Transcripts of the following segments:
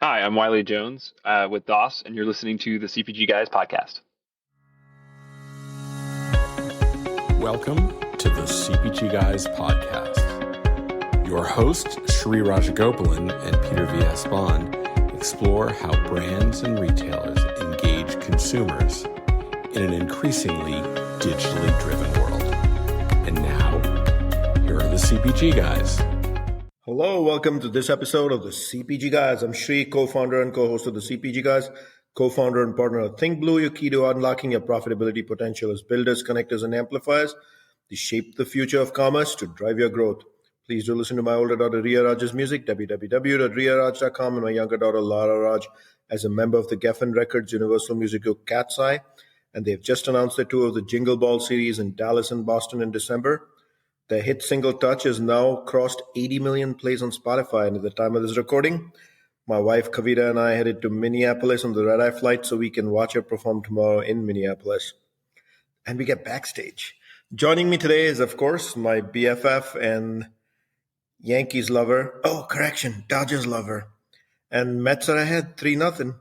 Hi, I'm Wiley Jones with DOSS, and you're listening to the CPG GUYS podcast. Welcome to the CPG GUYS podcast. Your hosts, Sri Rajagopalan and Peter V.S. Bond, explore how brands and retailers engage consumers in an increasingly digitally driven world. And now, here are the CPG GUYS. Hello, welcome to this episode of the CPG GUYS. I'm Sri, co-founder and co-host of the CPG GUYS, co-founder and partner of Think Blue, your key to unlocking your profitability potential as builders, connectors, and amplifiers to shape the future of commerce to drive your growth. Please do listen to my older daughter Ria Raj's music, www.riaraj.com, and my younger daughter Lara Raj as a member of the Geffen Records Universal Music Group Cat's Eye. And they've just announced their tour of the Jingle Ball series in Dallas and Boston in December. Their hit single Touch has now crossed 80 million plays on Spotify. And at the time of this recording, my wife Kavita and I headed to Minneapolis on the red-eye flight so we can watch her perform tomorrow in Minneapolis. And we get backstage. Joining me today is, of course, my BFF and Yankees lover. Dodgers lover. And Mets are ahead 3-0.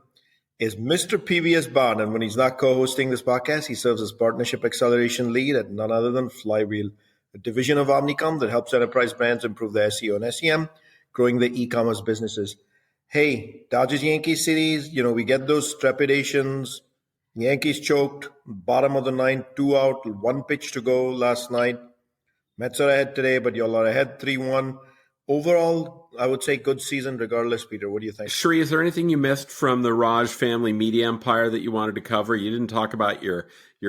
Is Mr. PVS Bond. And when he's not co-hosting this podcast, he serves as partnership acceleration lead at none other than Flywheel, a division of Omnicom that helps enterprise brands improve their SEO and SEM, growing their e-commerce businesses. Hey, Dodgers-Yankees series, we get those trepidations. Yankees choked, bottom of the ninth, 2 out, 1 pitch to go last night. Mets are ahead today, but y'all are ahead 3-1. Overall, I would say good season regardless, Peter. What do you think? Sri, is there anything you missed from the Raj family media empire that you wanted to cover? You didn't talk about your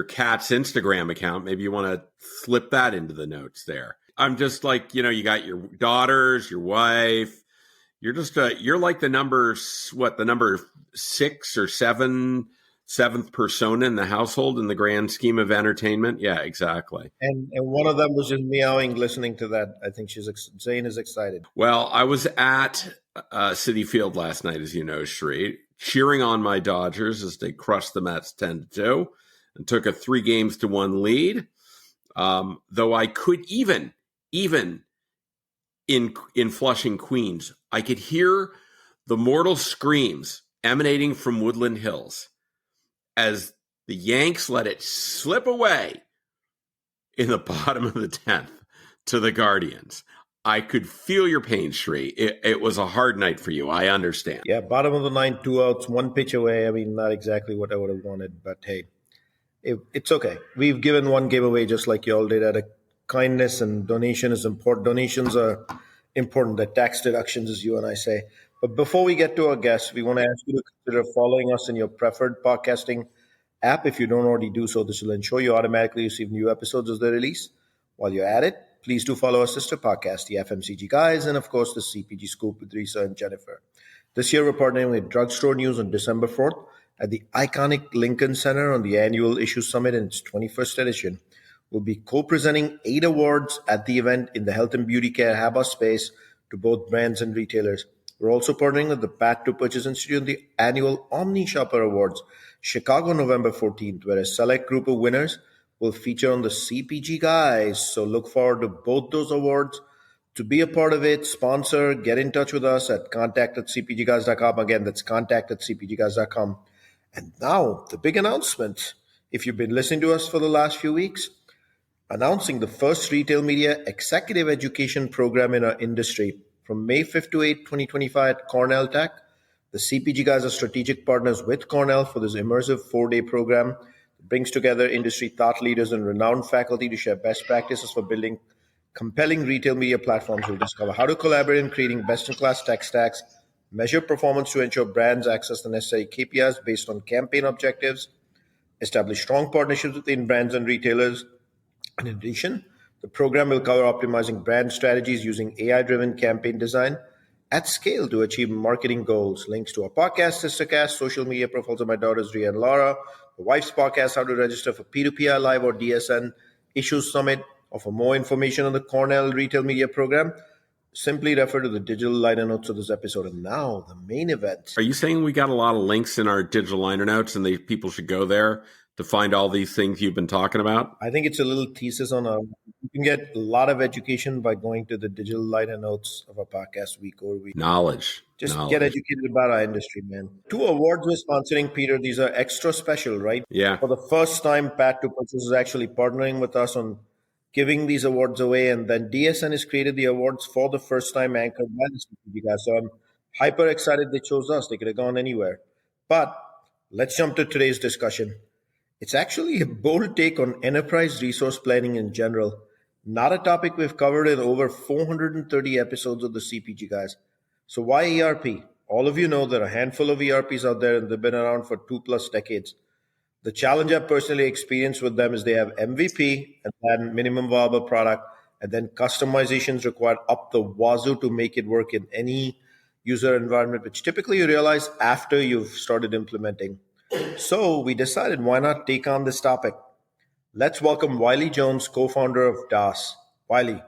cat's Instagram account. Maybe you want to slip that into the notes there. I'm just like, you got your daughters, your wife. You're just, you're like the number 6 or 7th persona in the household in the grand scheme of entertainment. Yeah, exactly. And one of them was just meowing, listening to that. I think Zane is excited. Well, I was at Citi Field last night, as you know, Sri, cheering on my Dodgers as they crushed the Mets 10-2 and took a 3-1 lead. Though I could even in Flushing, Queens, I could hear the mortal screams emanating from Woodland Hills as the Yanks let it slip away in the bottom of the 10th to the Guardians. I could feel your pain, Sri. It was a hard night for you. I understand. Yeah, bottom of the ninth, 2 outs, 1 pitch away. I mean, not exactly what I would have wanted, but hey, it's okay. We've given 1 game away just like you all did. Out of kindness, and donation is important. Donations are important. The tax deductions, as you and I say. But before we get to our guests, we want to ask you to consider following us in your preferred podcasting app. If you don't already do so, this will ensure you automatically receive new episodes as they release. While you're at it, please do follow our sister podcast, the FMCG GUYS, and of course, the CPG Scoop with Risa and Jennifer. This year, we're partnering with Drugstore News on December 4th at the iconic Lincoln Center on the annual Issue Summit in its 21st edition. We'll be co-presenting 8 awards at the event in the health and beauty care HABA space to both brands and retailers. We're also partnering with the Path to Purchase Institute on the annual Omni Shopper Awards, Chicago, November 14th, where a select group of winners will feature on the CPG GUYS. So look forward to both those awards. To be a part of it, sponsor, get in touch with us at contact@cpgguys.com. Again, that's contact@cpgguys.com. And now, the big announcement. If you've been listening to us for the last few weeks, announcing the first retail media executive education program in our industry. From May 5th to 8th, 2025 at Cornell Tech, the CPG GUYS are strategic partners with Cornell for this immersive 4-day program that brings together industry thought leaders and renowned faculty to share best practices for building compelling retail media platforms. You'll discover how to collaborate in creating best-in-class tech stacks, measure performance to ensure brands access the necessary KPIs based on campaign objectives, establish strong partnerships within brands and retailers. In addition, the program will cover optimizing brand strategies using AI-driven campaign design at scale to achieve marketing goals. Links to our podcast, Sistercast, social media profiles of my daughters, Ria and Laura, the wife's podcast, how to register for P2PI Live or DSN Issues Summit, or for more information on the Cornell Retail Media Program, simply refer to the digital liner notes of this episode. And now, the main event. Are you saying we got a lot of links in our digital liner notes and people should go there to find all these things you've been talking about? I think it's a little thesis on you can get a lot of education by going to the digital liner notes of our podcast week over week. Knowledge. Just get Knowledge. educated about our industry, man. 2 awards we're sponsoring, Peter. These are extra special, right? Yeah. For the first time, Pat to Purchase is actually partnering with us on giving these awards away. And then DSN has created the awards for the first time anchored by the CPG guys. So I'm hyper excited they chose us. They could have gone anywhere. But let's jump to today's discussion. It's actually a bold take on enterprise resource planning in general, not a topic we've covered in over 430 episodes of the CPG guys. So why ERP? All of you know there are a handful of ERPs out there and they've been around for 2+ decades. The challenge I've personally experienced with them is they have MVP and then minimum viable product, and then customizations required up the wazoo to make it work in any user environment, which typically you realize after you've started implementing. So we decided, why not take on this topic? Let's welcome Wiley Jones, co-founder of DOSS. Wiley,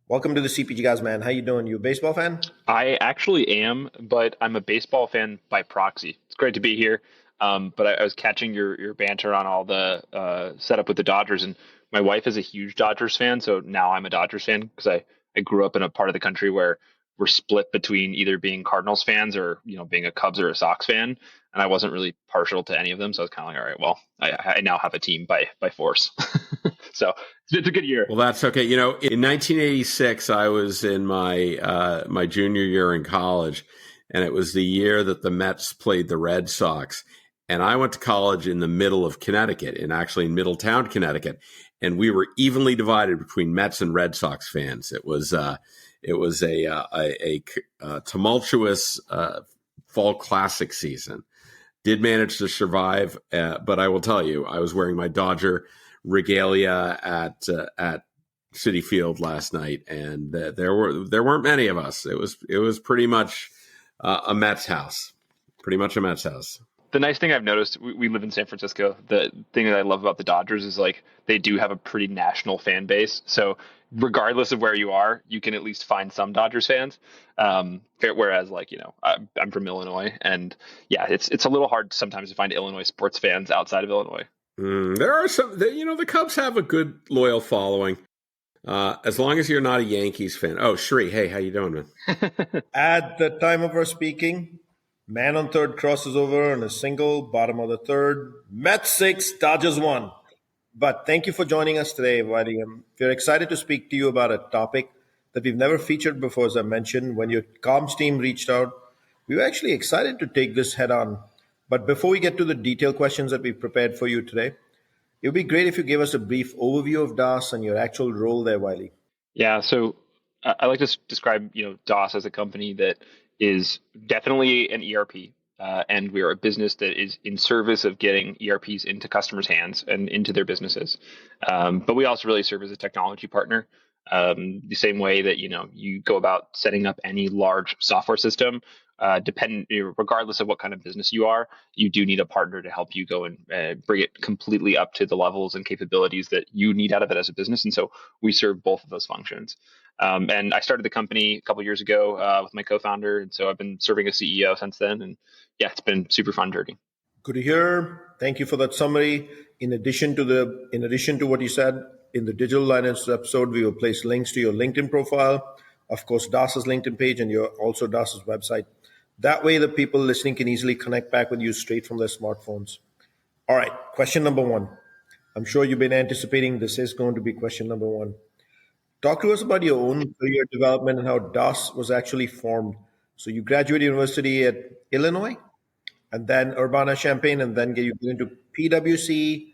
welcome to the CPG guys, man. How you doing? You a baseball fan? I actually am, but I'm a baseball fan by proxy. It's great to be here. But I was catching your banter on all the setup with the Dodgers, and my wife is a huge Dodgers fan, so now I'm a Dodgers fan because I grew up in a part of the country where we're split between either being Cardinals fans or being a Cubs or a Sox fan, and I wasn't really partial to any of them, so I was kind of like, all right, well, I now have a team by force. So it's a good year. Well, that's okay. In 1986, I was in my my junior year in college, and it was the year that the Mets played the Red Sox. And I went to college in the middle of Connecticut, and actually in Middletown, Connecticut, and we were evenly divided between Mets and Red Sox fans. It was a tumultuous fall classic season. Did manage to survive, but I will tell you, I was wearing my Dodger regalia at Citi Field last night, and there weren't many of us. It was pretty much a Mets house, pretty much a Mets house. The nice thing I've noticed, we live in San Francisco. The thing that I love about the Dodgers is like they do have a pretty national fan base. So regardless of where you are, you can at least find some Dodgers fans. Whereas I'm from Illinois, and yeah, it's a little hard sometimes to find Illinois sports fans outside of Illinois. There are some, the Cubs have a good loyal following. As long as you're not a Yankees fan. Oh, Shri, hey, how you doing, man? At the time of our speaking, man on third crosses over on a single, bottom of the third. Mets 6, Dodgers 1. But thank you for joining us today, Wiley. We're excited to speak to you about a topic that we've never featured before, as I mentioned. When your comms team reached out, we were actually excited to take this head on. But before we get to the detailed questions that we've prepared for you today, it would be great if you gave us a brief overview of DOSS and your actual role there, Wiley. Yeah, so I like to describe DOSS as a company that is definitely an ERP, and we are a business that is in service of getting ERPs into customers' hands and into their businesses. But we also really serve as a technology partner, the same way that you go about setting up any large software system. Regardless of what kind of business you are, you do need a partner to help you go and bring it completely up to the levels and capabilities that you need out of it as a business. And so we serve both of those functions. And I started the company a couple of years ago with my co-founder, and so I've been serving as CEO since then. And yeah, it's been super fun journey. Good to hear. Thank you for that summary. In addition to what you said in the Digital Liners episode, we will place links to your LinkedIn profile, of course, DOSS's LinkedIn page, and also DOSS's website. That way, the people listening can easily connect back with you straight from their smartphones. All right, question number 1. I'm sure you've been anticipating this is going to be question number 1. Talk to us about your own career development and how DOSS was actually formed. So you graduated university at Illinois, and then Urbana-Champaign, and then you get into PwC.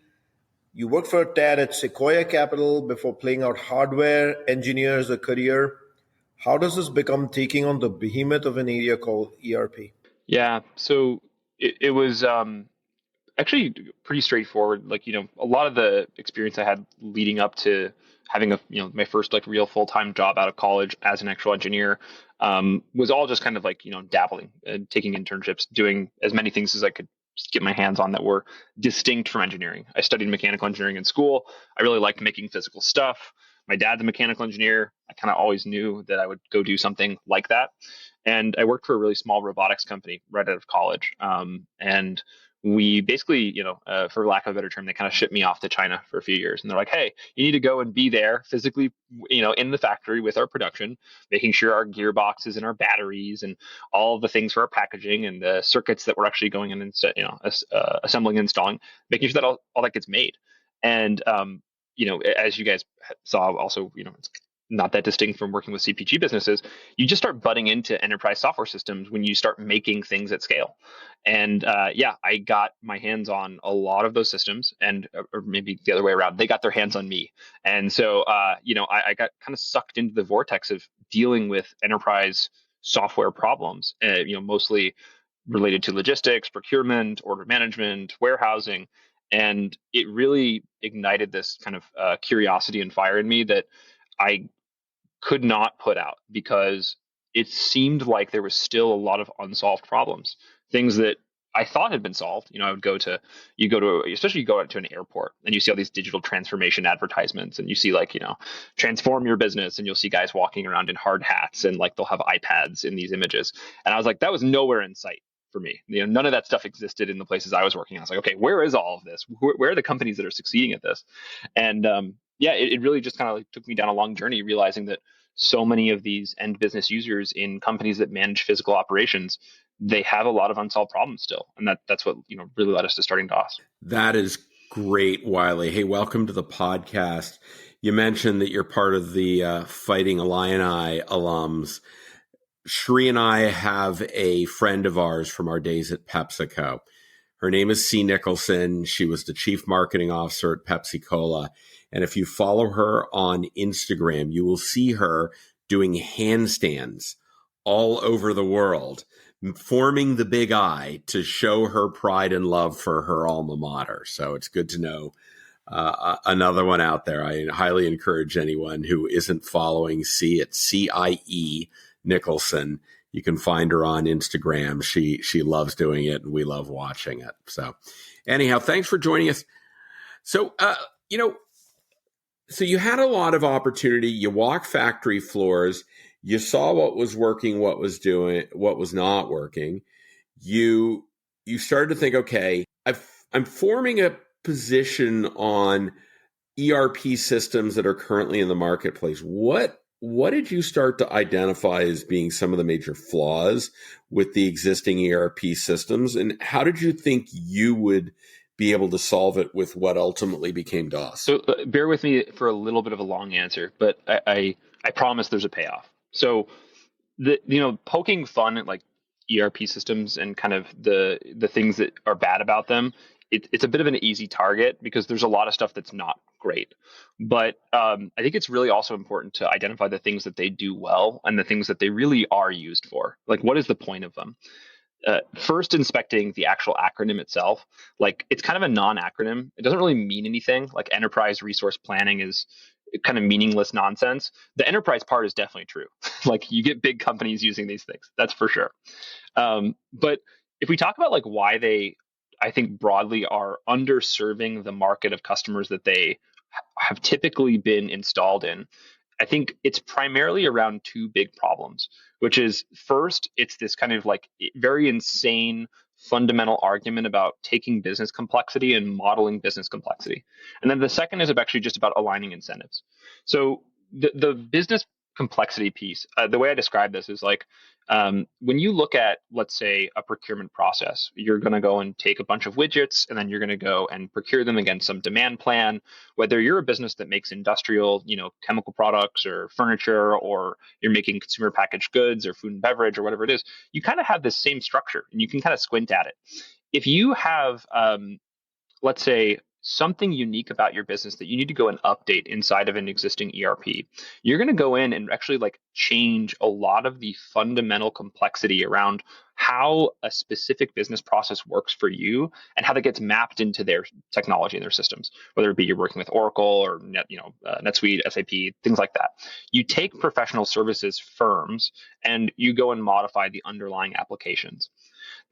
You worked for a tad at Sequoia Capital before playing out hardware engineer as a career. How does this become taking on the behemoth of an area called ERP? Yeah, so it was actually pretty straightforward. A lot of the experience I had leading up to having my first real full-time job out of college as an actual engineer was all just kind of dabbling and taking internships, doing as many things as I could just get my hands on that were distinct from engineering. I studied mechanical engineering in school. I really liked making physical stuff. My dad's a mechanical engineer. I kind of always knew that I would go do something like that. And I worked for a really small robotics company right out of college. And we basically, for lack of a better term, they kind of shipped me off to China for a few years. And they're like, hey, you need to go and be there physically, in the factory with our production, making sure our gearboxes and our batteries and all the things for our packaging and the circuits that we're actually going in and, assembling and installing, making sure that all that gets made. And, as you guys saw also, it's not that distinct from working with CPG businesses, you just start butting into enterprise software systems when you start making things at scale. And I got my hands on a lot of those systems, and or maybe the other way around, they got their hands on me. And so, I got kind of sucked into the vortex of dealing with enterprise software problems, mostly related to logistics, procurement, order management, warehousing. And it really ignited this kind of curiosity and fire in me that I could not put out, because it seemed like there was still a lot of unsolved problems, things that I thought had been solved. I would especially you go out to an airport and you see all these digital transformation advertisements, and you see transform your business, and you'll see guys walking around in hard hats and they'll have iPads in these images. And I was like, that was nowhere in sight for me. None of that stuff existed in the places I was working. I was like, okay, where is all of this? Where are the companies that are succeeding at this? And it really just kind of took me down a long journey, realizing that so many of these end business users in companies that manage physical operations, they have a lot of unsolved problems still. And that's what, really led us to starting DOSS. That is great, Wiley. Hey, welcome to the podcast. You mentioned that you're part of the Fighting Illini alums. Shri and I have a friend of ours from our days at PepsiCo. Her name is C. Nicholson. She was the chief marketing officer at Pepsi Cola. And if you follow her on Instagram, you will see her doing handstands all over the world, forming the big I to show her pride and love for her alma mater. So it's good to know another one out there. I highly encourage anyone who isn't following C at CIE Nicholson. You can find her on Instagram. She loves doing it, and we love watching it. So anyhow, thanks for joining us. So, so you had a lot of opportunity. You walked factory floors. You saw what was working, what was not working. You started to think, okay, I'm forming a position on ERP systems that are currently in the marketplace. What did you start to identify as being some of the major flaws with the existing ERP systems? And how did you think you would be able to solve it with what ultimately became DOSS? So bear with me for a little bit of a long answer, but I promise there's a payoff. So poking fun at ERP systems and kind of the things that are bad about them, it's a bit of an easy target because there's a lot of stuff that's not great. But I think it's really also important to identify the things that they do well and the things that they really are used for. What is the point of them? First, inspecting the actual acronym itself. It's kind of a non-acronym. It doesn't really mean anything. Enterprise resource planning is kind of meaningless nonsense. The enterprise part is definitely true. You get big companies using these things. That's for sure. But if we talk about why they, I think broadly, are underserving the market of customers that they have typically been installed in, I think it's primarily around two big problems, which is first, it's this kind of very insane fundamental argument about taking business complexity and modeling business complexity. And then the second is actually just about aligning incentives. So the business complexity piece, the way I describe this is when you look at, let's say, a procurement process, you're going to go and take a bunch of widgets, and then you're going to go and procure them against some demand plan. Whether you're a business that makes industrial, chemical products or furniture, or you're making consumer packaged goods or food and beverage or whatever it is, you kind of have this same structure, and you can kind of squint at it. If you have, let's say, something unique about your business that you need to go and update inside of an existing ERP, you're going to go in and actually change a lot of the fundamental complexity around how a specific business process works for you and how that gets mapped into their technology and their systems, whether it be you're working with Oracle or NetSuite, SAP, things like that. You take professional services firms and you go and modify the underlying applications.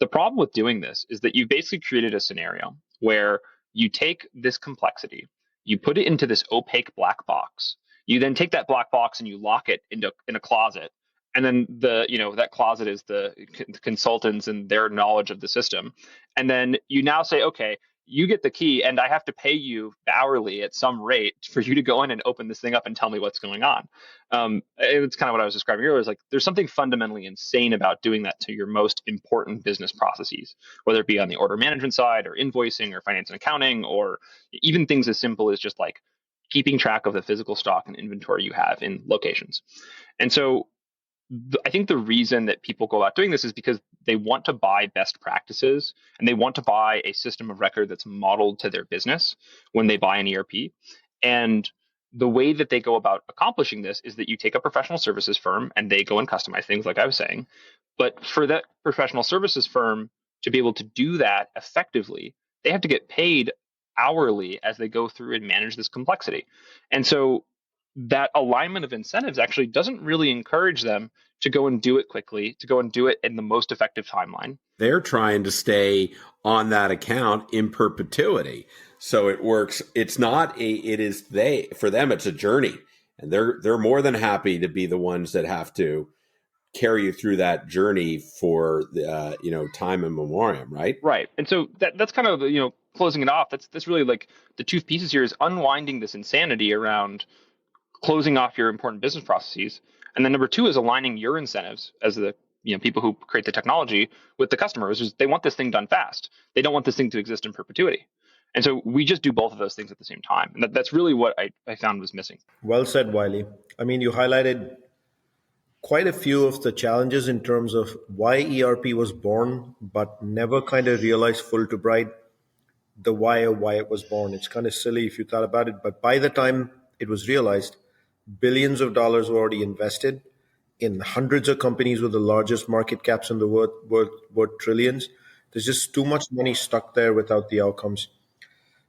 The problem with doing this is that you've basically created a scenario where you take this complexity, you put it into this opaque black box, You then take that black box and you lock it in a closet. And then that closet is the consultants and their knowledge of the system. And then you now say, okay, you get the key and I have to pay you hourly at some rate for you to go in and open this thing up and tell me what's going on. It's kind of what I was describing earlier. Is like there's something fundamentally insane about doing that to your most important business processes, whether it be on the order management side or invoicing or finance and accounting, or even things as simple as just like keeping track of the physical stock and inventory you have in locations. And so I think the reason that people go about doing this is because they want to buy best practices and they want to buy a system of record that's modeled to their business when they buy an ERP. And the way that they go about accomplishing this is that you take a professional services firm and they go and customize things, like I was saying. But for that professional services firm to be able to do that effectively, they have to get paid hourly as they go through and manage this complexity. And so that alignment of incentives actually doesn't really encourage them to go and do it quickly, to go and do it in the most effective timeline. They're trying to stay on that account in perpetuity. So it works. It's not for them, it's a journey. And they're more than happy to be the ones that have to carry you through that journey for time immemorial, right? Right. And so that's kind of, closing it off. That's really like the two pieces here is unwinding this insanity around closing off your important business processes. And then number two is aligning your incentives as the people who create the technology with the customers. Is they want this thing done fast. They don't want this thing to exist in perpetuity. And so we just do both of those things at the same time. And that's really what I found was missing. Well said, Wiley. I mean, you highlighted quite a few of the challenges in terms of why ERP was born, but never kind of realized full to bright the why of why it was born. It's kind of silly if you thought about it, but by the time it was realized, billions of dollars were already invested in hundreds of companies with the largest market caps in the world, worth trillions. There's just too much money stuck there without the outcomes.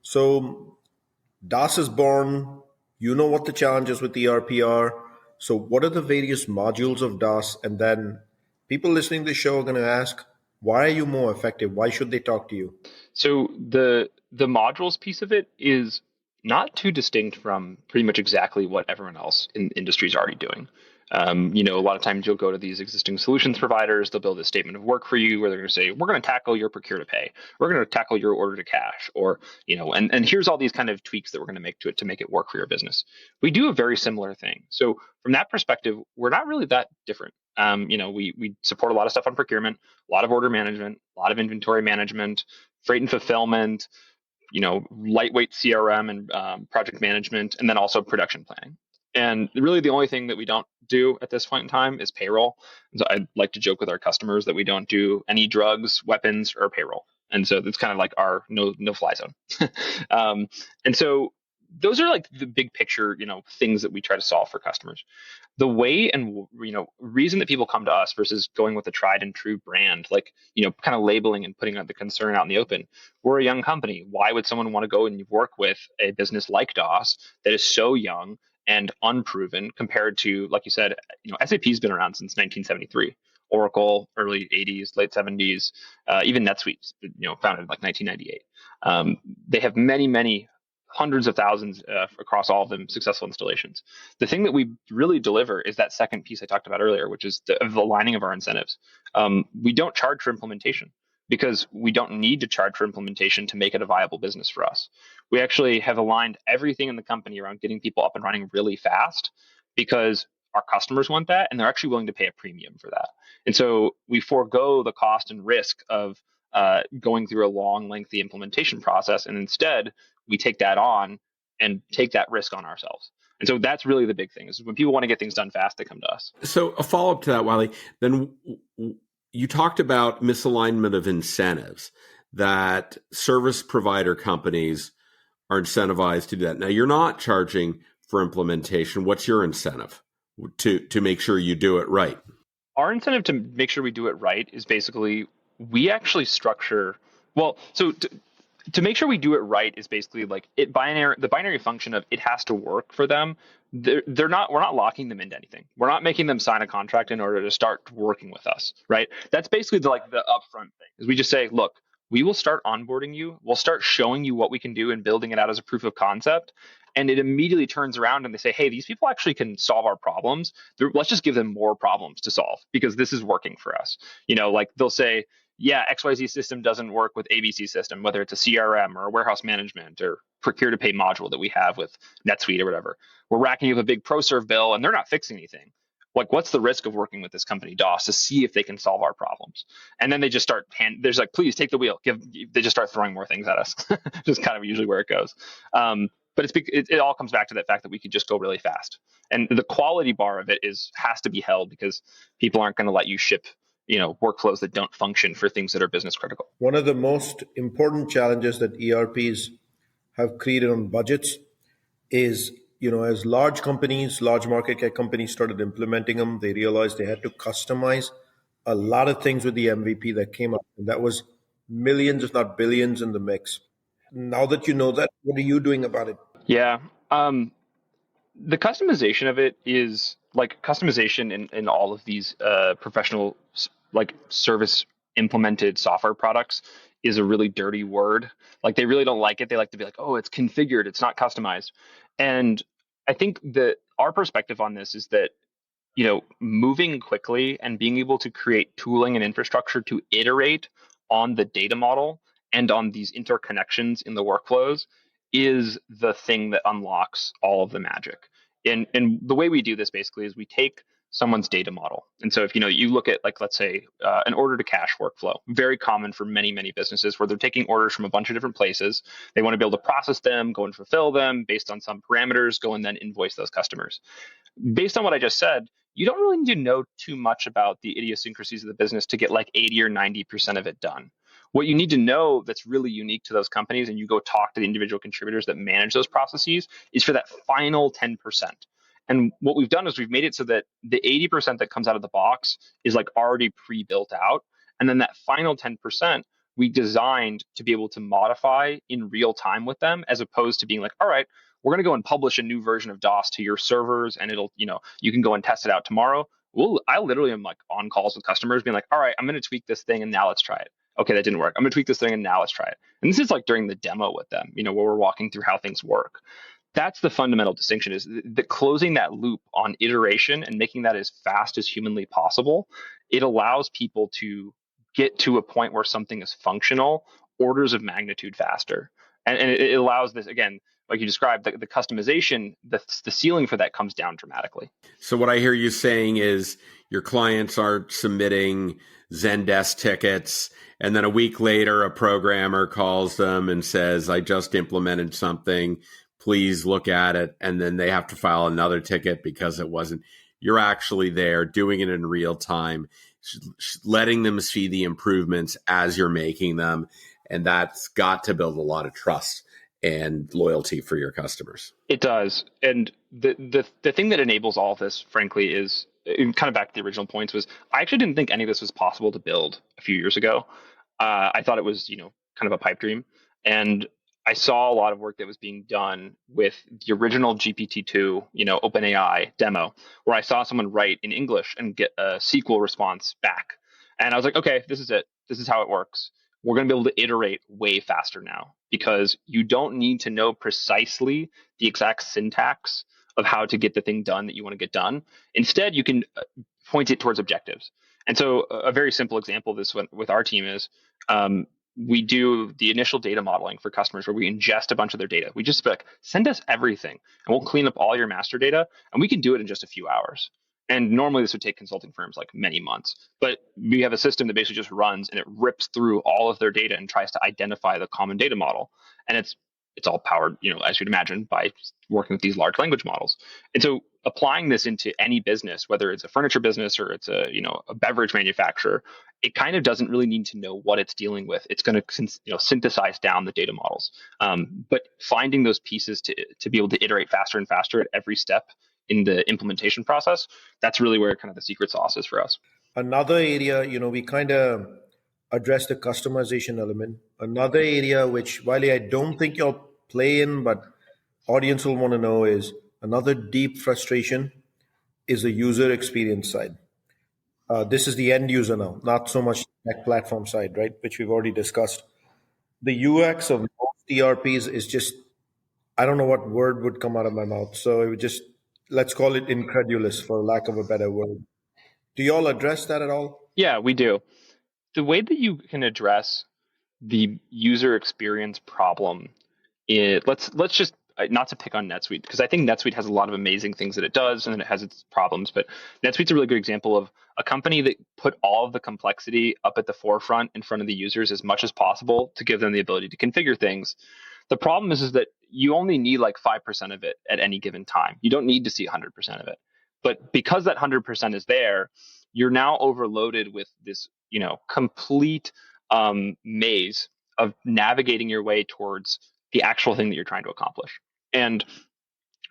So DOSS is born. You know what the challenges with ERP are. So what are the various modules of DOSS? And then people listening to the show are going to ask, why are you more effective? Why should they talk to you? So the modules piece of it is not too distinct from pretty much exactly what everyone else in the industry is already doing. A lot of times you'll go to these existing solutions providers, they'll build a statement of work for you where they're going to say, we're going to tackle your procure to pay, we're going to tackle your order to cash, or, and here's all these kind of tweaks that we're going to make to it to make it work for your business. We do a very similar thing. So from that perspective, we're not really that different. We support a lot of stuff on procurement, a lot of order management, a lot of inventory management, freight and fulfillment, lightweight CRM and project management, and then also production planning. And really the only thing that we don't do at this point in time is payroll. And so I like to joke with our customers that we don't do any drugs, weapons, or payroll. And so that's kind of like our no-fly zone. And so those are like the big picture, things that we try to solve for customers. The way and, reason that people come to us versus going with a tried and true brand, like, kind of labeling and putting the concern out in the open. We're a young company. Why would someone want to go and work with a business like DOSS that is so young and unproven compared to, like you said, SAP's been around since 1973. Oracle, early 80s, late 70s, even NetSuite, founded in like 1998. They have many, many hundreds of thousands across all of them successful installations. The thing that we really deliver is that second piece I talked about earlier, which is the aligning of our incentives. We don't charge for implementation because we don't need to charge for implementation to make it a viable business for us. We actually have aligned everything in the company around getting people up and running really fast because our customers want that and they're actually willing to pay a premium for that. And so we forego the cost and risk of going through a long, lengthy implementation process. And instead, we take that on and take that risk on ourselves. And so that's really the big thing is when people want to get things done fast, they come to us. So a follow-up to that, Wiley, then you talked about misalignment of incentives, that service provider companies are incentivized to do that. Now, you're not charging for implementation. What's your incentive to make sure you do it right? Our incentive to make sure we do it right is basically we actually structure, to make sure we do it right is basically like the binary function of it has to work for them. We're not locking them into anything. We're not making them sign a contract in order to start working with us, right? That's basically the upfront thing is we just say, look, we will start onboarding you. We'll start showing you what we can do and building it out as a proof of concept. And it immediately turns around and they say, hey, these people actually can solve our problems. Let's just give them more problems to solve because this is working for us. Like they'll say, yeah, XYZ system doesn't work with ABC system, whether it's a CRM or a warehouse management or procure to pay module that we have with NetSuite or whatever. We're racking up a big ProServe bill and they're not fixing anything. Like, what's the risk of working with this company, DOSS, to see if they can solve our problems? And then they just start, there's like, please take the wheel. They just start throwing more things at us. Just kind of usually where it goes. But it all comes back to that fact that we can just go really fast. And the quality bar of it has to be held because people aren't going to let you ship workflows that don't function for things that are business critical. One of the most important challenges that ERPs have created on budgets is, as large companies, large market cap companies started implementing them, they realized they had to customize a lot of things with the MVP that came up. And that was millions, if not billions, in the mix. Now that you know that, what are you doing about it? Yeah. The customization of it is like customization in all of these professional like service implemented software products is a really dirty word. Like they really don't like it. They like to be like, oh, it's configured, it's not customized. And I think that our perspective on this is that moving quickly and being able to create tooling and infrastructure to iterate on the data model and on these interconnections in the workflows is the thing that unlocks all of the magic. And the way we do this basically is we take someone's data model. And so if you look at, like, let's say an order to cash workflow, very common for many, many businesses where they're taking orders from a bunch of different places. They want to be able to process them, go and fulfill them based on some parameters, go and then invoice those customers. Based on what I just said, you don't really need to know too much about the idiosyncrasies of the business to get like 80 or 90% of it done. What you need to know that's really unique to those companies, and you go talk to the individual contributors that manage those processes, is for that final 10%. And what we've done is we've made it so that the 80% that comes out of the box is like already pre-built out. And then that final 10%, we designed to be able to modify in real time with them, as opposed to being like, all right, we're going to go and publish a new version of DOSS to your servers and it'll, you can go and test it out tomorrow. I literally am like on calls with customers being like, all right, I'm going to tweak this thing and now let's try it. Okay, that didn't work. I'm going to tweak this thing and now let's try it. And this is like during the demo with them, where we're walking through how things work. That's the fundamental distinction, is that closing that loop on iteration and making that as fast as humanly possible. It allows people to get to a point where something is functional orders of magnitude faster. And it allows this, again, like you described, the customization, the ceiling for that comes down dramatically. So what I hear you saying is your clients are submitting Zendesk tickets, and then a week later, a programmer calls them and says, I just implemented something. Please look at it. And then they have to file another ticket because it wasn't. You're actually there doing it in real time, letting them see the improvements as you're making them. And that's got to build a lot of trust and loyalty for your customers. It does. And the thing that enables all of this, frankly, is kind of back to the original points, was I actually didn't think any of this was possible to build a few years ago. I thought it was, kind of a pipe dream. And I saw a lot of work that was being done with the original GPT-2, OpenAI demo, where I saw someone write in English and get a SQL response back. And I was like, okay, this is it. This is how it works. We're going to be able to iterate way faster now, because you don't need to know precisely the exact syntax of how to get the thing done that you want to get done. Instead, you can point it towards objectives. And so a very simple example of this with our team is we do the initial data modeling for customers where we ingest a bunch of their data. We just be like, send us everything and we'll clean up all your master data, and we can do it in just a few hours. And normally this would take consulting firms like many months, but we have a system that basically just runs and it rips through all of their data and tries to identify the common data model. And it's all powered, as you'd imagine, by working with these large language models. And so applying this into any business, whether it's a furniture business or it's a beverage manufacturer, it kind of doesn't really need to know what it's dealing with. It's going to synthesize down the data models. But finding those pieces to be able to iterate faster and faster at every step in the implementation process, that's really where kind of the secret sauce is for us. Another area, we kind of address the customization element. Another area which, Wiley, I don't think you'll play in, but audience will want to know, is another deep frustration is the user experience side. This is the end user now, not so much tech platform side, right? Which we've already discussed. The UX of most ERPs is just, I don't know what word would come out of my mouth. So it would just, let's call it incredulous for lack of a better word. Do y'all address that at all? Yeah, we do. The way that you can address the user experience problem is let's just not to pick on NetSuite because I think NetSuite has a lot of amazing things that it does and then it has its problems. But NetSuite's a really good example of a company that put all of the complexity up at the forefront in front of the users as much as possible to give them the ability to configure things. The problem is that you only need like 5% of it at any given time. You don't need to see 100% of it. But because that 100% is there, you're now overloaded with this, complete maze of navigating your way towards the actual thing that you're trying to accomplish. And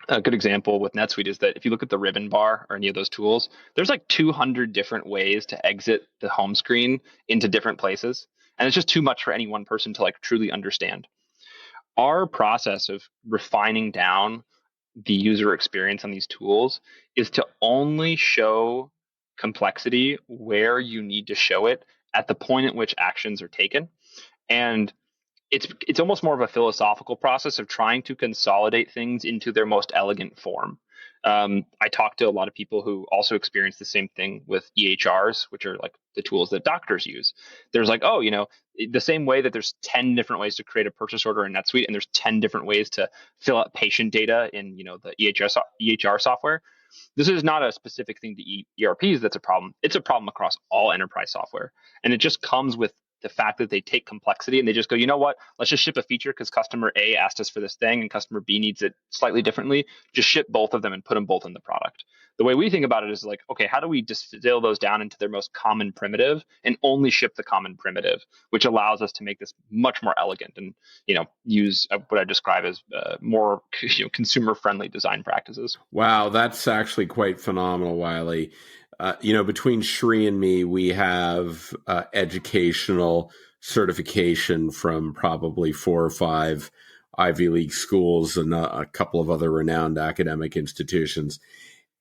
a good example with NetSuite is that if you look at the ribbon bar or any of those tools, there's like 200 different ways to exit the home screen into different places. And it's just too much for any one person to like truly understand. Our process of refining down the user experience on these tools is to only show complexity where you need to show it at the point at which actions are taken. And it's almost more of a philosophical process of trying to consolidate things into their most elegant form. I talk to a lot of people who also experience the same thing with EHRs, which are like the tools that doctors use. There's like, the same way that there's 10 different ways to create a purchase order in NetSuite, and there's 10 different ways to fill out patient data in, the EHR software. This is not a specific thing to ERPs that's a problem. It's a problem across all enterprise software. And it just comes with the fact that they take complexity and they just go, you know what, let's just ship a feature because customer A asked us for this thing and customer B needs it slightly differently. Just ship both of them and put them both in the product. The way we think about it is like, okay, how do we distill those down into their most common primitive and only ship the common primitive, which allows us to make this much more elegant and, use what I describe as more consumer-friendly design practices. Wow, that's actually quite phenomenal, Wiley. Between Shri and me, we have educational certification from probably 4 or 5 Ivy League schools and a couple of other renowned academic institutions.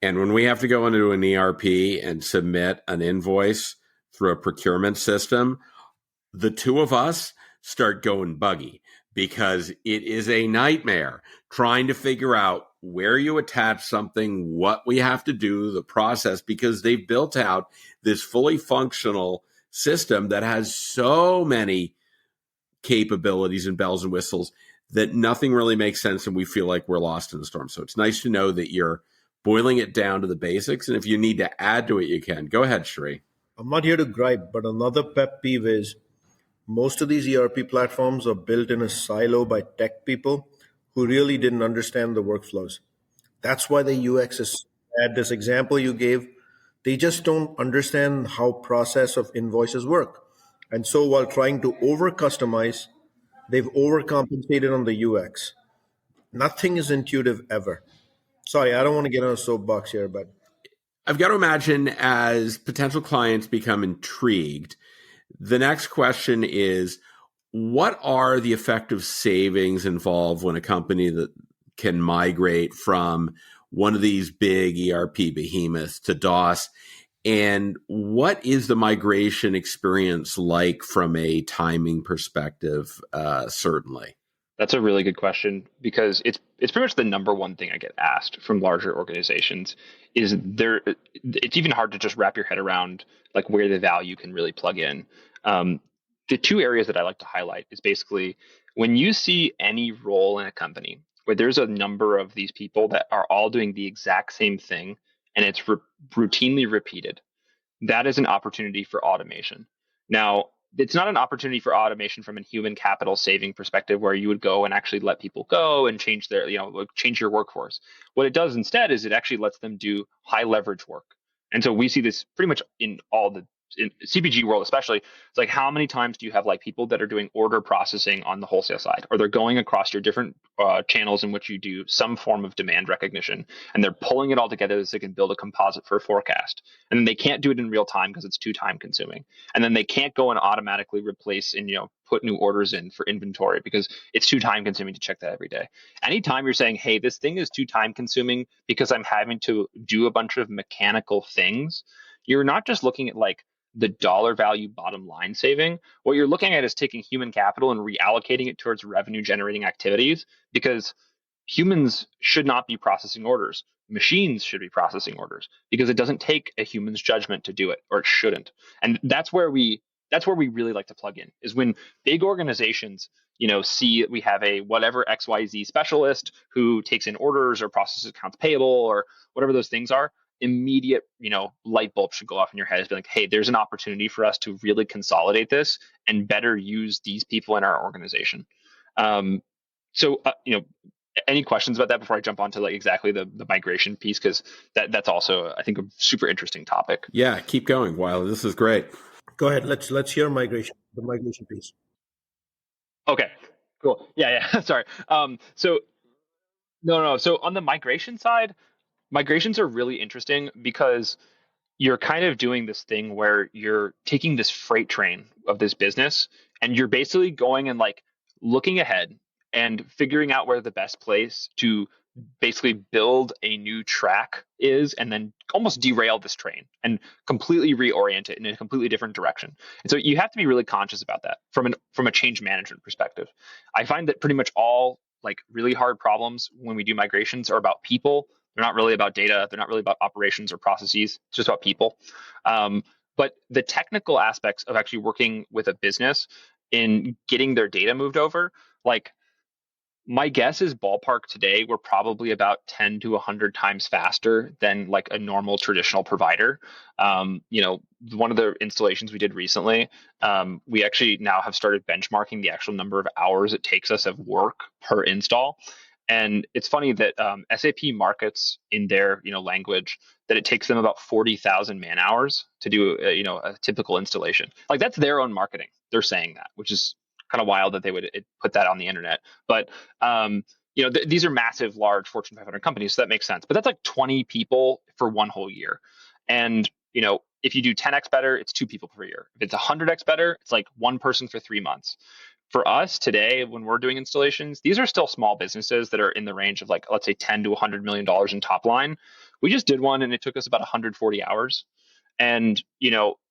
And when we have to go into an ERP and submit an invoice through a procurement system, the two of us start going buggy because it is a nightmare trying to figure out where you attach something, what we have to do, the process, because they've built out this fully functional system that has so many capabilities and bells and whistles that nothing really makes sense and we feel like we're lost in the storm. So it's nice to know that you're boiling it down to the basics. And if you need to add to it, you can. Go ahead, Shri. I'm not here to gripe, but another pet peeve is most of these ERP platforms are built in a silo by tech people who really didn't understand the workflows. That's why the UX is bad. This example you gave, they just don't understand how process of invoices work. And so while trying to over customize, they've overcompensated on the UX. Nothing is intuitive ever. Sorry, I don't want to get on a soapbox here, but I've got to imagine as potential clients become intrigued, the next question is, what are the effective savings involved when a company that can migrate from one of these big ERP behemoths to DOSS? And what is the migration experience like from a timing perspective? Certainly. That's a really good question because it's pretty much the number one thing I get asked from larger organizations is it's even hard to just wrap your head around like where the value can really plug in. The two areas that I like to highlight is basically when you see any role in a company where there's a number of these people that are all doing the exact same thing and it's routinely repeated, that is an opportunity for automation. Now, it's not an opportunity for automation from a human capital saving perspective where you would go and actually let people go and change change your workforce. What it does instead is it actually lets them do high leverage work. And so we see this pretty much in CPG world, especially. It's like, how many times do you have like people that are doing order processing on the wholesale side, or they're going across your different channels in which you do some form of demand recognition, and they're pulling it all together so they can build a composite for a forecast. And then they can't do it in real time because it's too time consuming. And then they can't go and automatically replace and put new orders in for inventory because it's too time consuming to check that every day. Anytime you're saying, hey, this thing is too time consuming because I'm having to do a bunch of mechanical things, you're not just looking at like the dollar value bottom line saving. What you're looking at is taking human capital and reallocating it towards revenue generating activities, because humans should not be processing orders. Machines should be processing orders, because it doesn't take a human's judgment to do it, or it shouldn't. And that's where we really like to plug in, is when big organizations, see we have a whatever XYZ specialist who takes in orders or processes accounts payable or whatever those things are. Immediate, light bulb should go off in your head. It's like, hey, there's an opportunity for us to really consolidate this and better use these people in our organization. So, any questions about that before I jump onto like exactly the migration piece? Because that's also, I think, a super interesting topic. Yeah, keep going, Wiley. This is great. Go ahead. Let's hear the migration piece. Okay, cool. Yeah. Sorry. So no. So on the migration side, migrations are really interesting because you're kind of doing this thing where you're taking this freight train of this business and you're basically going and like looking ahead and figuring out where the best place to basically build a new track is, and then almost derail this train and completely reorient it in a completely different direction. And so you have to be really conscious about that from a change management perspective. I find that pretty much all like really hard problems when we do migrations are about people. They're not really about data. They're not really about operations or processes. It's just about people. But the technical aspects of actually working with a business in getting their data moved over, like my guess is ballpark today, we're probably about 10 to 100 times faster than like a normal traditional provider. One of the installations we did recently, we actually now have started benchmarking the actual number of hours it takes us of work per install. And it's funny that SAP markets in their language that it takes them about 40,000 man hours to do a typical installation. Like that's their own marketing. They're saying that, which is kind of wild that they would put that on the internet. But these are massive, large Fortune 500 companies, so that makes sense. But that's like 20 people for one whole year. And if you do 10x better, it's 2 people per year. If it's 100x better, it's like 1 person for 3 months. For us today, when we're doing installations, these are still small businesses that are in the range of like, let's say $10 to $100 million in top line. We just did one and it took us about 140 hours. And,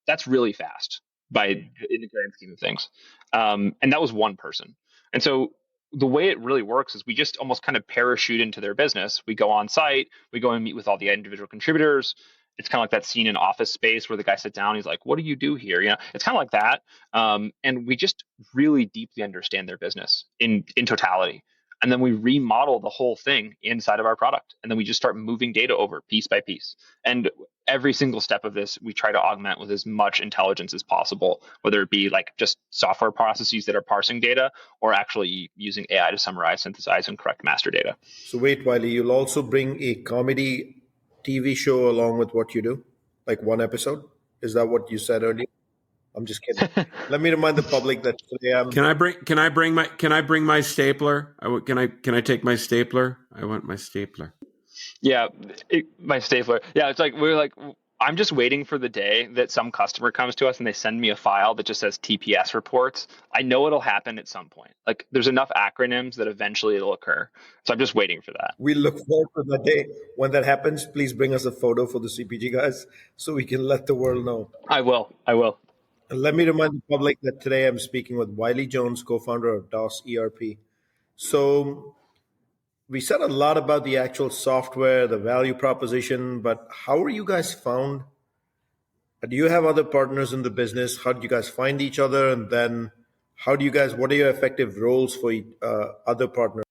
that's really fast in the grand scheme of things. And that was 1 person. And so the way it really works is we just almost kind of parachute into their business. We go on site, we go and meet with all the individual contributors. It's kind of like that scene in Office Space where the guy sits down, he's like, what do you do here? It's kind of like that. And we just really deeply understand their business in totality. And then we remodel the whole thing inside of our product. And then we just start moving data over piece by piece. And every single step of this, we try to augment with as much intelligence as possible, whether it be like just software processes that are parsing data or actually using AI to summarize, synthesize, and correct master data. So wait, Wiley, you'll also bring a comedy TV show along with what you do, like 1 episode? Is that what you said earlier? I'm just kidding. Let me remind the public that today I'm. Can I bring my stapler? Can I take my stapler? I want my stapler. Yeah, my stapler. Yeah, it's like I'm just waiting for the day that some customer comes to us and they send me a file that just says TPS reports. I know it'll happen at some point. Like there's enough acronyms that eventually it'll occur. So I'm just waiting for that. We look forward to the day when that happens. Please bring us a photo for the CPG guys so we can let the world know. I will. And let me remind the public that today I'm speaking with Wiley Jones, co-founder of DOSS ERP. So we said a lot about the actual software, the value proposition, but how are you guys found? Do you have other partners in the business? How do you guys find each other? And then what are your effective roles for other partners?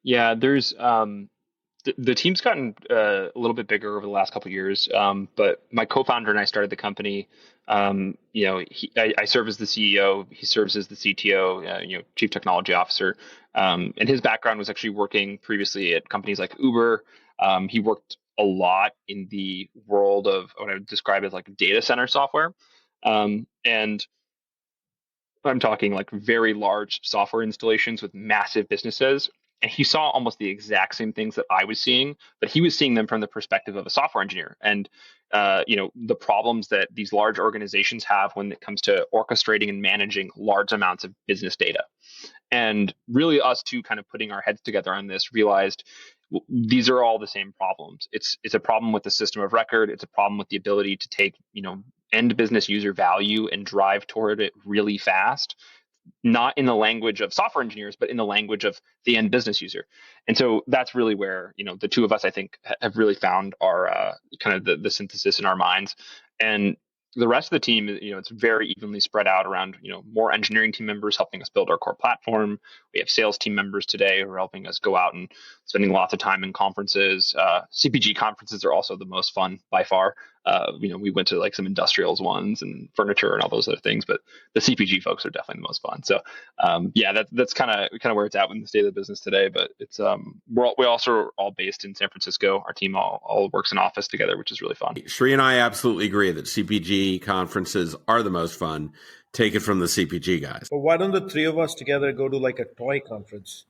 Yeah, there's the team's gotten a little bit bigger over the last couple of years, but my co-founder and I started the company. I serve as the CEO. He serves as the CTO, Chief Technology Officer. And his background was actually working previously at companies like Uber. He worked a lot in the world of what I would describe as like data center software. And I'm talking like very large software installations with massive businesses. And he saw almost the exact same things that I was seeing, but he was seeing them from the perspective of a software engineer. And, the problems that these large organizations have when it comes to orchestrating and managing large amounts of business data. And really us two kind of putting our heads together on this realized these are all the same problems. It's a problem with the system of record. It's a problem with the ability to take, end business user value and drive toward it really fast, not in the language of software engineers, but in the language of the end business user. And so that's really where, the two of us, I think, have really found our kind of the synthesis in our minds. And the rest of the team, it's very evenly spread out around, more engineering team members helping us build our core platform. We have sales team members today who are helping us go out and spending lots of time in conferences. CPG conferences are also the most fun by far. We went to like some industrials ones and furniture and all those other things, but the CPG folks are definitely the most fun. So, that's kind of where it's at in the state of the business today. But it's we also are all based in San Francisco. Our team all works in office together, which is really fun. Sri and I absolutely agree that CPG conferences are the most fun. Take it from the CPG guys. But why don't the three of us together go to like a toy conference?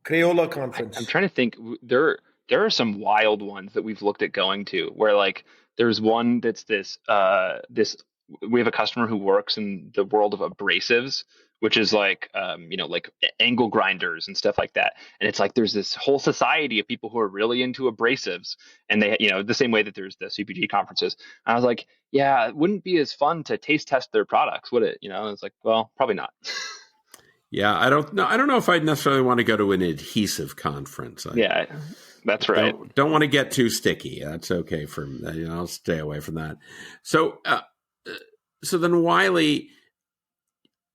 Crayola conference. I'm trying to think. There are some wild ones that we've looked at going to, where like there's one that's this we have a customer who works in the world of abrasives, which is like like angle grinders and stuff like that. And it's like there's this whole society of people who are really into abrasives, and they the same way that there's the CPG conferences. And I was like, yeah, it wouldn't be as fun to taste test their products, would it? It's like, well, probably not. Yeah, I don't know if I'd necessarily want to go to an adhesive conference. Yeah, that's right. Don't want to get too sticky. That's okay for me. I'll stay away from that. So then, Wiley,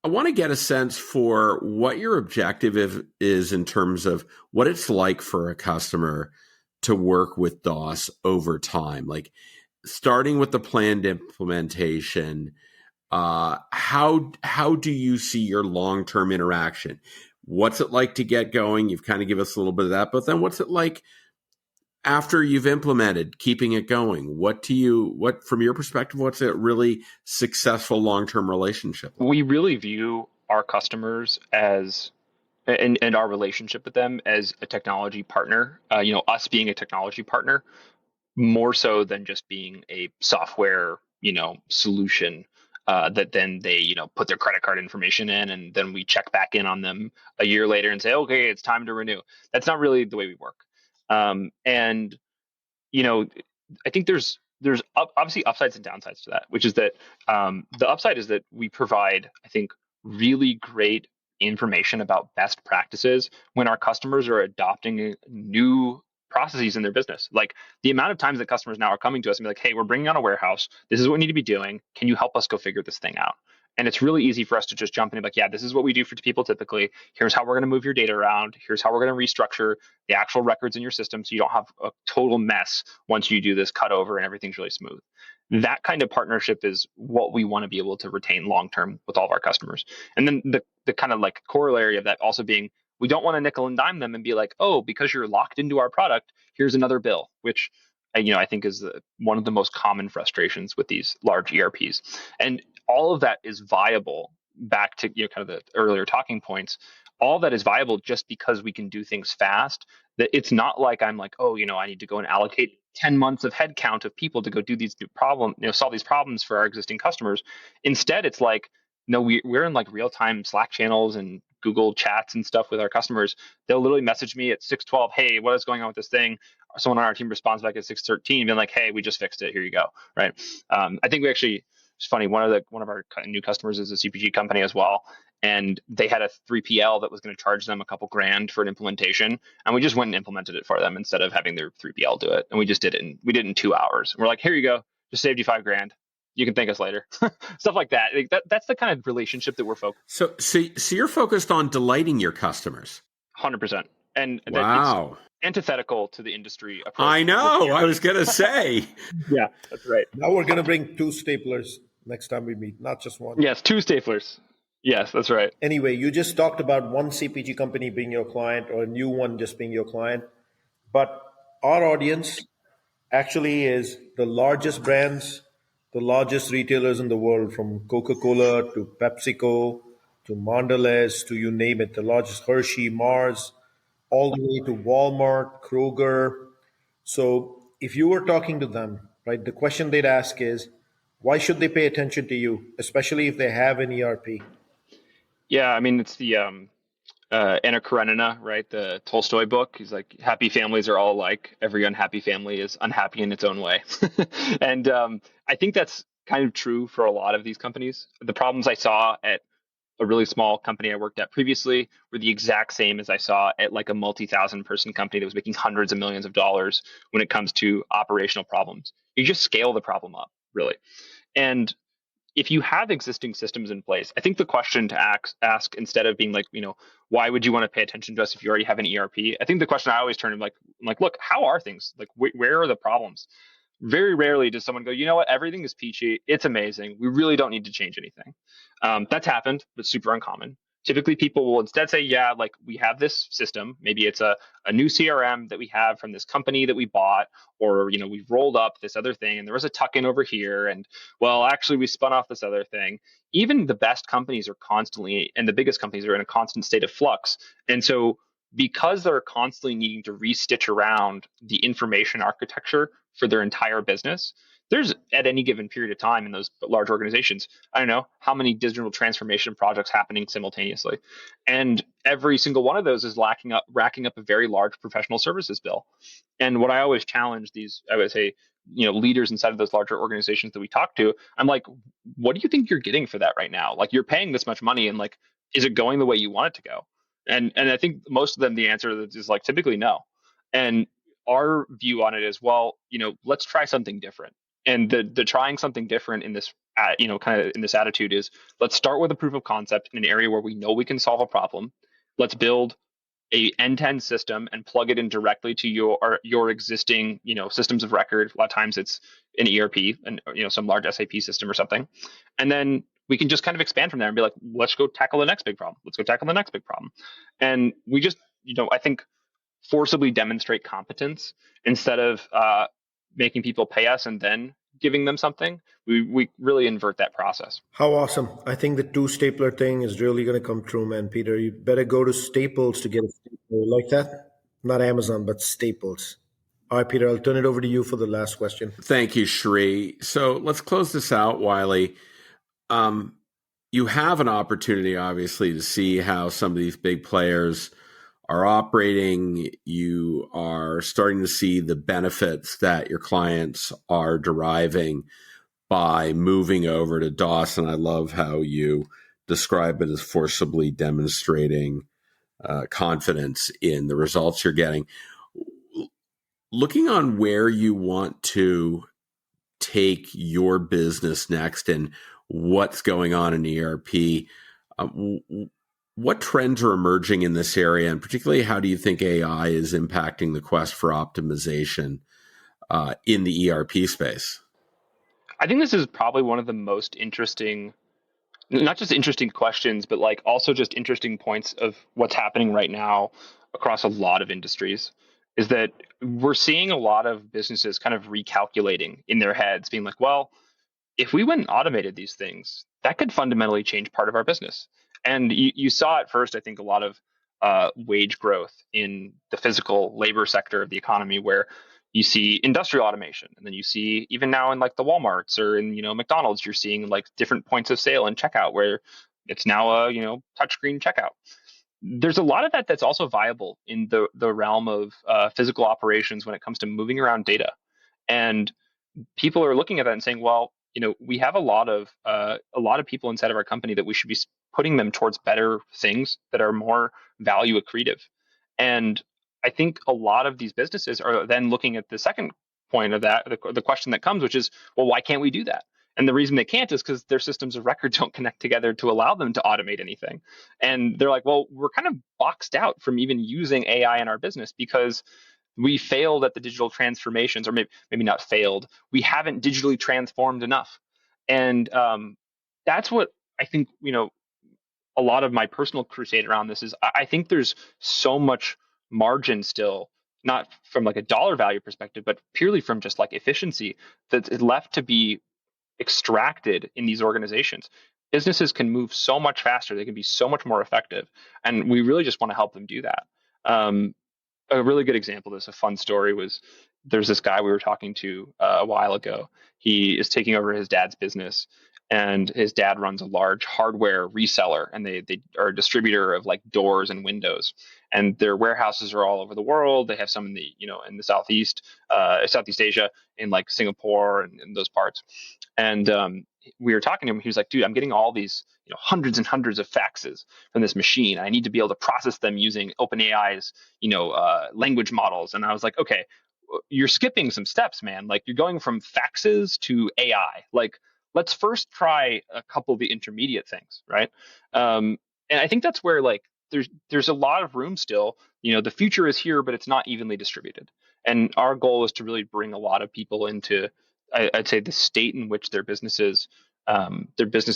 I want to get a sense for what your objective is in terms of what it's like for a customer to work with DOSS over time, like starting with the planned implementation. How do you see your long-term interaction? What's it like to get going? You've kind of given us a little bit of that, but then what's it like after you've implemented, keeping it going? What from your perspective, what's a really successful long-term relationship? We really view our customers as, and our relationship with them as a technology partner, us being a technology partner, more so than just being a software, solution. That then they, put their credit card information in, and then we check back in on them a year later and say, okay, it's time to renew. That's not really the way we work. And I think there's obviously upsides and downsides to that, which is that the upside is that we provide, I think, really great information about best practices when our customers are adopting new processes in their business. Like the amount of times that customers now are coming to us and be like, hey, we're bringing on a warehouse. This is what we need to be doing. Can you help us go figure this thing out? And it's really easy for us to just jump in and be like, yeah, this is what we do for people typically. Here's how we're going to move your data around. Here's how we're going to restructure the actual records in your system so you don't have a total mess once you do this cut over and everything's really smooth. That kind of partnership is what we want to be able to retain long term with all of our customers. And then the kind of like corollary of that also being, we don't want to nickel and dime them and be like, oh, because you're locked into our product, here's another bill, which I think is one of the most common frustrations with these large ERPs. And all of that is viable, back to kind of the earlier talking points. All that is viable just because we can do things fast. That it's not like I'm like, oh, I need to go and allocate 10 months of headcount of people to go do these new solve these problems for our existing customers. Instead, it's like, no, we're in like real-time Slack channels and Google chats and stuff with our customers. They'll literally message me at 6:12, hey, what is going on with this thing? Someone on our team responds back at 6:13, being like, hey, we just fixed it. Here you go. Right. I think it's funny. One of our new customers is a CPG company as well. And they had a 3PL that was going to charge them a couple grand for an implementation. And we just went and implemented it for them instead of having their 3PL do it. And we just did it. We did it in 2 hours. And we're like, here you go. Just saved you $5,000. You can thank us later. Stuff like that. That's the kind of relationship that we're focused. So you're focused on delighting your customers. 100%. And wow. It's antithetical to the industry approach. I know. I was going to say. Yeah, that's right. Now we're going to bring 2 staplers next time we meet, not just one. Yes, 2 staplers. Yes, that's right. Anyway, you just talked about one CPG company being your client or a new one just being your client. But our audience actually is the largest brands, the largest retailers in the world, from Coca-Cola to PepsiCo to Mondelez to you name it, the largest Hershey, Mars, all the way to Walmart, Kroger. So if you were talking to them, right, the question they'd ask is, why should they pay attention to you, especially if they have an ERP? Yeah, I mean, it's the Anna Karenina, right? The Tolstoy book. He's like, happy families are all alike. Every unhappy family is unhappy in its own way. And I think that's kind of true for a lot of these companies. The problems I saw at a really small company I worked at previously were the exact same as I saw at like a multi-thousand person company that was making hundreds of millions of dollars when it comes to operational problems. You just scale the problem up, really. And if you have existing systems in place, I think the question to ask instead of being like, why would you want to pay attention to us if you already have an ERP? I think the question I always turn to like, look, how are things? Like, where are the problems? Very rarely does someone go, you know what, everything is peachy. It's amazing. We really don't need to change anything. That's happened, but super uncommon. Typically, people will instead say, yeah, like we have this system. Maybe it's a new CRM that we have from this company that we bought, or, we've rolled up this other thing and there was a tuck in over here. And well, actually, we spun off this other thing. Even the best companies are constantly, and the biggest companies are in a constant state of flux. And so, because they're constantly needing to restitch around the information architecture for their entire business, there's at any given period of time in those large organizations, I don't know how many digital transformation projects happening simultaneously. And every single one of those is racking up a very large professional services bill. And what I always challenge these, I would say, leaders inside of those larger organizations that we talk to, I'm like, what do you think you're getting for that right now? Like, you're paying this much money, and like, is it going the way you want it to go? And I think most of them, the answer is like typically no. And our view on it is, well, let's try something different. And the trying something different in this, kind of in this attitude is, let's start with a proof of concept in an area where we know we can solve a problem. Let's build a end-to-end system and plug it in directly to your existing, systems of record. A lot of times it's an ERP and, some large SAP system or something. And then we can just kind of expand from there and be like, let's go tackle the next big problem. Let's go tackle the next big problem. And we just, I think, forcibly demonstrate competence instead of making people pay us and then giving them something. We really invert that process. How awesome. I think the two stapler thing is really going to come true, man. Peter, you better go to Staples to get a stapler like that. Not Amazon, but Staples. All right, Peter, I'll turn it over to you for the last question. Thank you, Shri. So let's close this out, Wiley. You have an opportunity, obviously, to see how some of these big players are operating. You are starting to see the benefits that your clients are deriving by moving over to DOSS. And I love how you describe it as forcibly demonstrating confidence in the results you're getting. Looking on where you want to take your business next and what's going on in ERP, what trends are emerging in this area, and particularly how do you think AI is impacting the quest for optimization in the ERP space? I think this is probably one of the most interesting, not just interesting questions, but like also just interesting points of what's happening right now across a lot of industries, is that we're seeing a lot of businesses kind of recalculating in their heads, being like, well, if we went and automated these things, that could fundamentally change part of our business. And you saw at first, I think, a lot of wage growth in the physical labor sector of the economy, where you see industrial automation, and then you see even now in like the Walmarts or in McDonald's, you're seeing like different points of sale and checkout where it's now a touchscreen checkout. There's a lot of that that's also viable in the realm of physical operations when it comes to moving around data, and people are looking at that and saying, well, we have a lot of people inside of our company that we should be putting them towards better things that are more value accretive. And I think a lot of these businesses are then looking at the second point of that, the question that comes, which is, well, why can't we do that? And the reason they can't is because their systems of record don't connect together to allow them to automate anything. And they're like, well, we're kind of boxed out from even using AI in our business because we failed at the digital transformations, or maybe not failed. We haven't digitally transformed enough. And that's what I think, a lot of my personal crusade around this is, I think there's so much margin still, not from like a dollar value perspective, but purely from just like efficiency that's left to be extracted in these organizations. Businesses can move so much faster. They can be so much more effective. And we really just want to help them do that. A really good example of this, a fun story, was there's this guy we were talking to a while ago. He is taking over his dad's business, and his dad runs a large hardware reseller, and they are a distributor of like doors and windows, and their warehouses are all over the world. They have some in the in the Southeast Asia, in like Singapore and those parts. And we were talking to him. He was like, "Dude, I'm getting all these hundreds and hundreds of faxes from this machine. I need to be able to process them using OpenAI's language models." And I was like, "Okay, you're skipping some steps, man. Like you're going from faxes to AI. Like let's first try a couple of the intermediate things, right?" And I think that's where like there's a lot of room still. The future is here, but it's not evenly distributed. And our goal is to really bring a lot of people into, I'd say, the state in which their businesses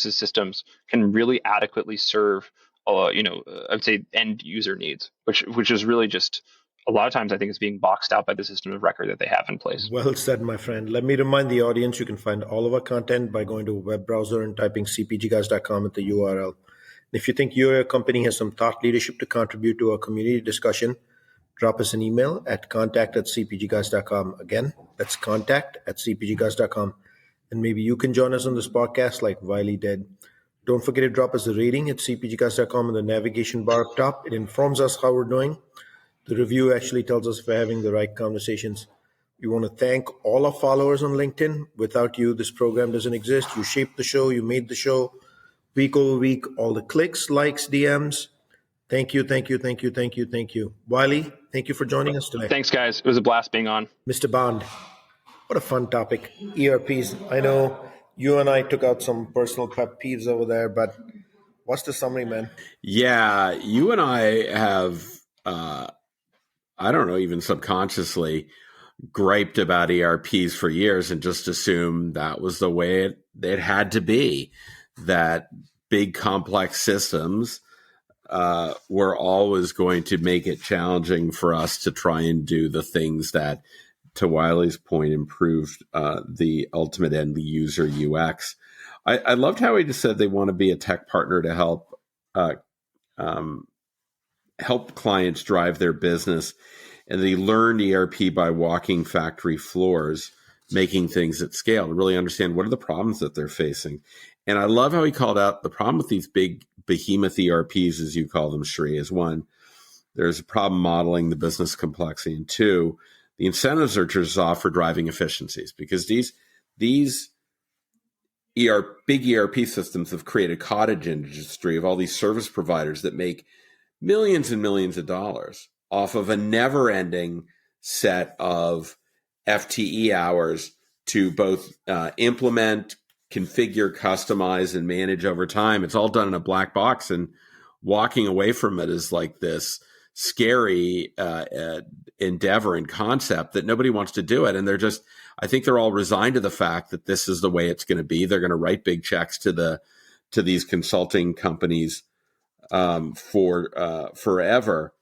systems can really adequately serve, I'd say end user needs, which is really just a lot of times I think it's being boxed out by the system of record that they have in place. Well said, my friend. Let me remind the audience you can find all of our content by going to a web browser and typing cpgguys.com at the URL. If you think your company has some thought leadership to contribute to our community discussion, drop us an email at contact@cpgguys.com. Again, that's contact@cpgguys.com. And maybe you can join us on this podcast like Wiley did. Don't forget to drop us a rating at cpgguys.com in the navigation bar up top. It informs us how we're doing. The review actually tells us if we're having the right conversations. We want to thank all our followers on LinkedIn. Without you, this program doesn't exist. You shaped the show. You made the show week over week. All the clicks, likes, DMs. Thank you, thank you, thank you, thank you, thank you. Wiley, thank you for joining us today. Thanks, guys. It was a blast being on. Mr. Bond, what a fun topic. ERPs. I know you and I took out some personal pet peeves over there, but what's the summary, man? Yeah, you and I have, I don't know, even subconsciously griped about ERPs for years and just assumed that was the way it had to be, that big complex systems were always going to make it challenging for us to try and do the things that, to Wiley's point, improved the ultimate end user UX. I loved how he just said they want to be a tech partner to help help clients drive their business. And they learned ERP by walking factory floors, making things at scale, to really understand what are the problems that they're facing. And I love how he called out the problem with these big behemoth ERPs, as you call them, Shri, is one, there's a problem modeling the business complexity. And two, the incentives are just off for driving efficiencies, because these big ERP systems have created a cottage industry of all these service providers that make millions and millions of dollars off of a never-ending set of FTE hours to both implement, configure, customize, and manage over time. It's all done in a black box, and walking away from it is like this scary endeavor and concept that nobody wants to do it. And I think they're all resigned to the fact that this is the way it's going to be. They're going to write big checks to these consulting companies for forever.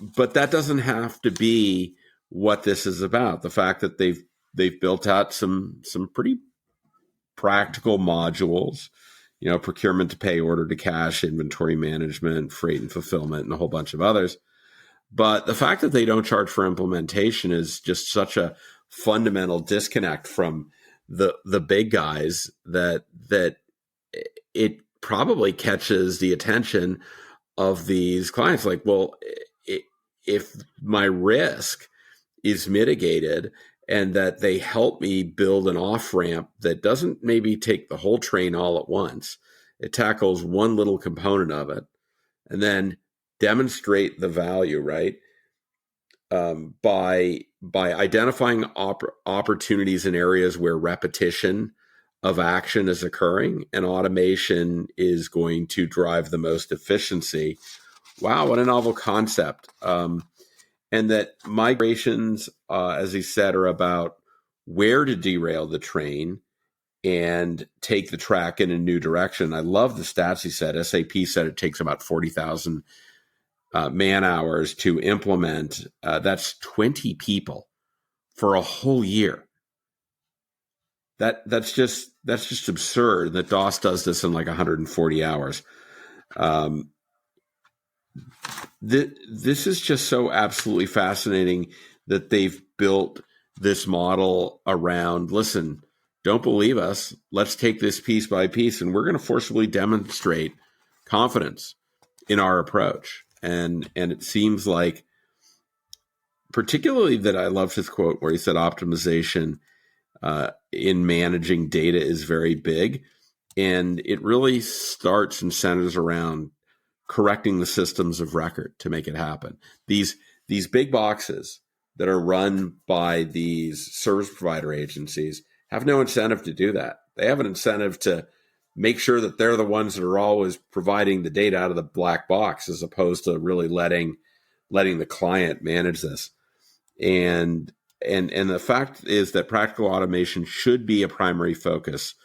But that doesn't have to be what this is about. The fact that they've built out some pretty practical modules, procurement to pay, order to cash, inventory management, freight and fulfillment, and a whole bunch of others. But the fact that they don't charge for implementation is just such a fundamental disconnect from the big guys that it probably catches the attention of these clients. Like, well, if my risk is mitigated and that they help me build an off-ramp that doesn't maybe take the whole train all at once, it tackles one little component of it, and then demonstrate the value, right? By identifying opportunities in areas where repetition of action is occurring and automation is going to drive the most efficiency. Wow, what a novel concept. And that migrations, as he said, are about where to derail the train and take the track in a new direction. I love the stats he said. SAP said it takes about 40,000 man hours to implement. That's 20 people for a whole year. That's just absurd that DOSS does this in like 140 hours. This is just so absolutely fascinating that they've built this model around, listen, don't believe us. Let's take this piece by piece, and we're going to forcibly demonstrate confidence in our approach. And it seems like, particularly that I loved his quote where he said optimization in managing data is very big. And it really starts and centers around correcting the systems of record to make it happen. These big boxes that are run by these service provider agencies have no incentive to do that. They have an incentive to make sure that they're the ones that are always providing the data out of the black box, as opposed to really letting the client manage this. And the fact is that practical automation should be a primary focus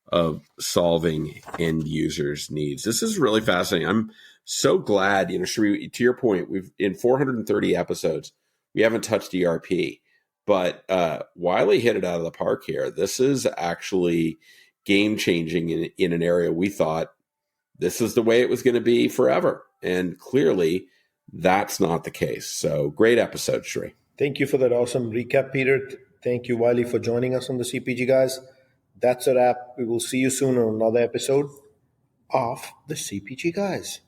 of solving end users' needs. This is really fascinating. I'm so glad, Sri, to your point, we've in 430 episodes, we haven't touched ERP, but Wiley hit it out of the park here. This is actually game changing in an area we thought this is the way it was going to be forever. And clearly that's not the case. So great episode, Sri. Thank you for that awesome recap, Peter. Thank you, Wiley, for joining us on the CPG Guys. That's a wrap. We will see you soon on another episode of the CPG Guys.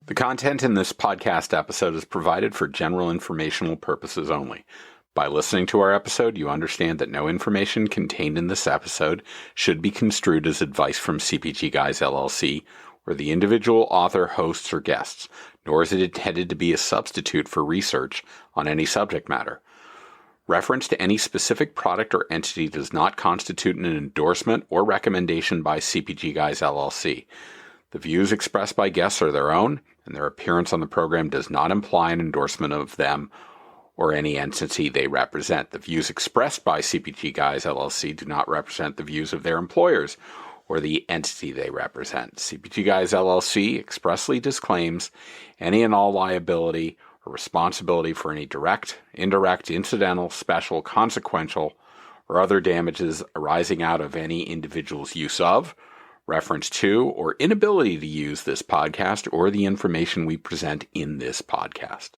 The content in this podcast episode is provided for general informational purposes only. By listening to our episode, you understand that no information contained in this episode should be construed as advice from CPG GUYS LLC or the individual author, hosts, or guests, nor is it intended to be a substitute for research on any subject matter. Reference to any specific product or entity does not constitute an endorsement or recommendation by CPG GUYS LLC. The views expressed by guests are their own, and their appearance on the program does not imply an endorsement of them or any entity they represent. The views expressed by CPG GUYS LLC do not represent the views of their employers or the entity they represent. CPG GUYS LLC expressly disclaims any and all liability or responsibility for any direct, indirect, incidental, special, consequential, or other damages arising out of any individual's use of, reference to, or inability to use this podcast or the information we present in this podcast.